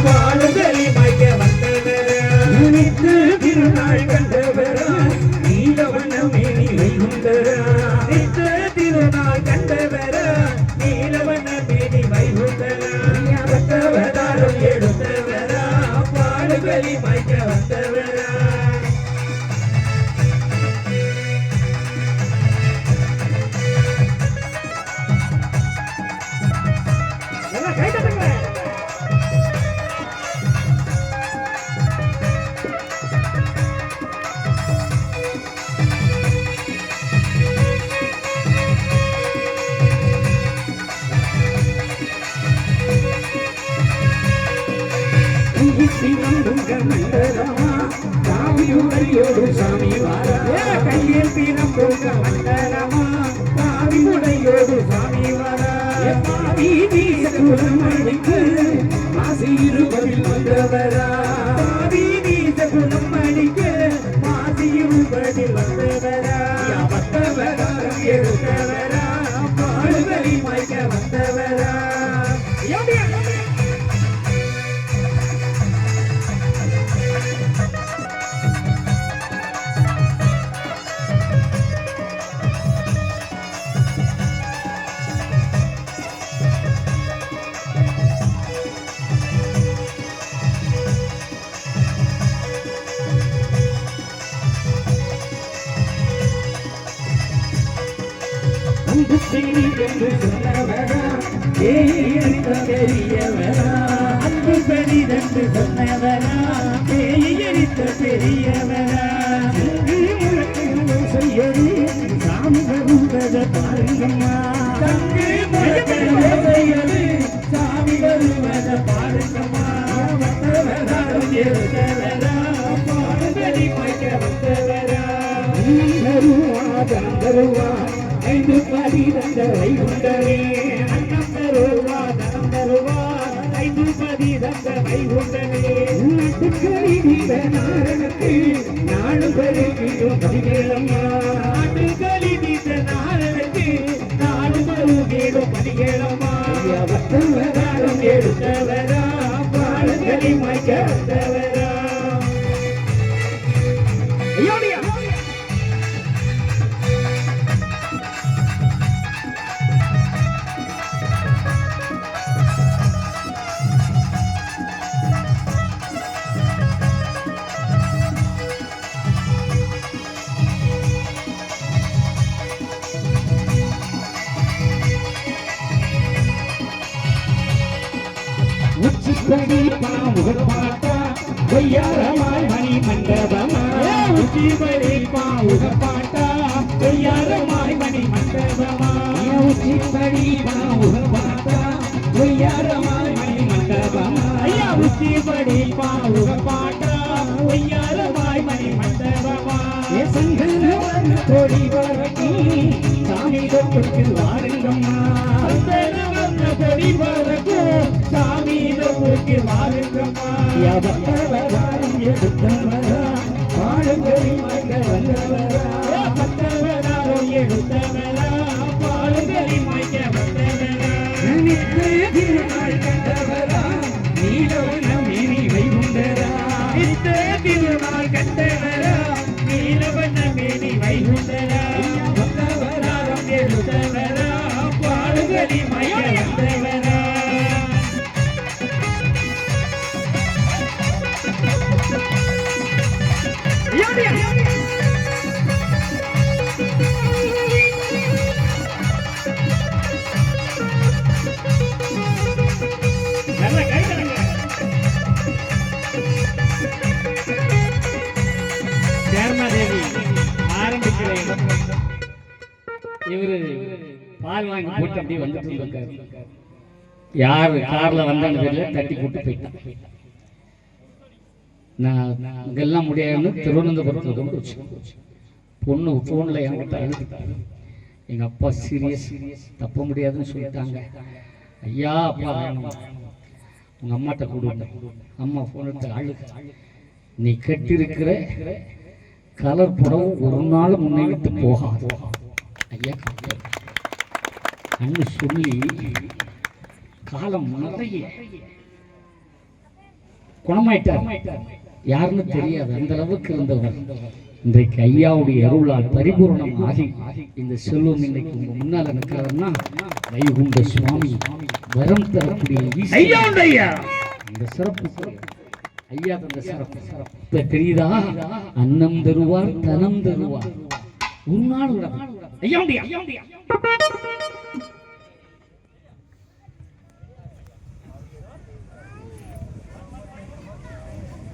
பாடுதலி மைக்க வந்தவரா நினைத்து திருநாள் கண்டவரா நீலவண்ண மேனி வைகுண்டரா நினைத்து திருநாள் கண்டவரா நீலவண்ண மேனி வைகுண்டரா வந்தவராரும் எடுத்தவரா பாடுதலி மைக்க வந்தவரா சாமியுடையோடு சாமி வாரா கையில் தீரம் போக மண்டலமா சாமியுடையோடு சாமி வாரா குலமணிக்கு மாசி இருபதில் வந்தவரா குலமணிக்கு மாசி இருபதில் வந்தவரா வந்தவரா எடுத்தவரா பாடுதலி மைக்க வந்தவரா என்று சொன்னவரா பெரியவரா அன்பு பெரிதென்று சொன்னவரா எரித்த பெரியவரா செய்யடி சாமி வருவத பாருங்கம்மா தங்கு செய்யடி சாமி வருவத பாருங்கம்மா வந்தவரா பாடுதலி மைக்க வந்தவரா தருவா ஐந்து பதி தந்த வைகுண்டரே அன்னம் தருவா தனம் தருவா ஐந்து பதி தந்த வைகுண்டரே நாட்டுக்கறி நீத நாரணக்கு நாடு பருகிடும் பதிகேளம்மா நாட்டுக்கறி நீத நாரணக்கு நாடு பருகிடும் பதிகேளம்மா வந்தவராரும் எடுத்தவரா பாடுதலி மைக்க வந்தவரா உச்சிப்படி பாவுகள் பாட்டா பொய்யாரமாய் மணி மண்டபமா உச்சிப்படி பாவுகள் பாட்டா பொய்யாரமாய் மணி மண்டபமா உச்சிப்படி பாவுகள் பாட்டா பொய்யாரமாய் மணி மண்டபமா ஐயா உச்சிப்படி பாவுகள் பாட்டா பொய்யாரமாய் மணி மண்டபமா சங்கரவன் கொடி வரட்டி சாமி தொட்டுக்கு வாருங்கம்மா கொடி வரட்டு சாமி தொட்டுக்கு வாருங்கம்மா வந்தவராரும் எடுத்தவரா பாடுதலி மைக்க வந்தவரா வந்தவராரும் எடுத்தவரா பாடுதலி மைக்க வந்தவரா நித்திய திருநாள் கண்டவரா நீலவண்ண மேனி வைகுண்டரா நித்திய திருநாள் கண்டவரா நீலவண்ண மேனி வைகுண்டரா வந்தவராரும் எடுத்தவரா பாடுதலி மைக்க வந்தவரா இவரு பால் வாங்கி போட்டு அப்படியே வந்துட்டு இருக்காரு. யாரு கார்ல வந்தான்னு தெரியல, தட்டி போட்டு போயிட்டான். நான் இங்கெல்லாம் முடியாதுன்னு திருவனந்தபுரத்தில் கொண்டு வச்சு பொண்ணு ஃபோனில் என்கிட்ட அழுதுட்டாங்க. எங்கள் அப்பா சீரியஸ் தப்ப முடியாதுன்னு சொல்லிட்டாங்க. ஐயா அப்பா வேணும், உங்கள் அம்மாட்ட கொடுங்க. அம்மா ஃபோன் எடுத்து அழுது, நீ கட்டிருக்கிற கலர் புடவை ஒரு நாள் முன்னே விட்டு போகாது ஐயா அன்னு சொல்லி காலம் நிறைய குணமாயிட்டார். யாருன்னு தெரியாது, அந்த அளவுக்கு இருந்தவர். இன்றைக்கு ஐயாவுடைய அருளால் பரிபூர்ணம் ஆகி இந்த செல்வம் இன்னைக்கு உங்க முன்னால் நிற்கிறதுனா வைகுண்ட சுவாமி வரம் தரக்கூடிய ஐயா. இந்த சிறப்பு ஐயா தந்த சிறப்பு இப்ப தெரியுதா? அன்னம் தருவார், தனம் தருவார். ஒரு நாள் ஐயா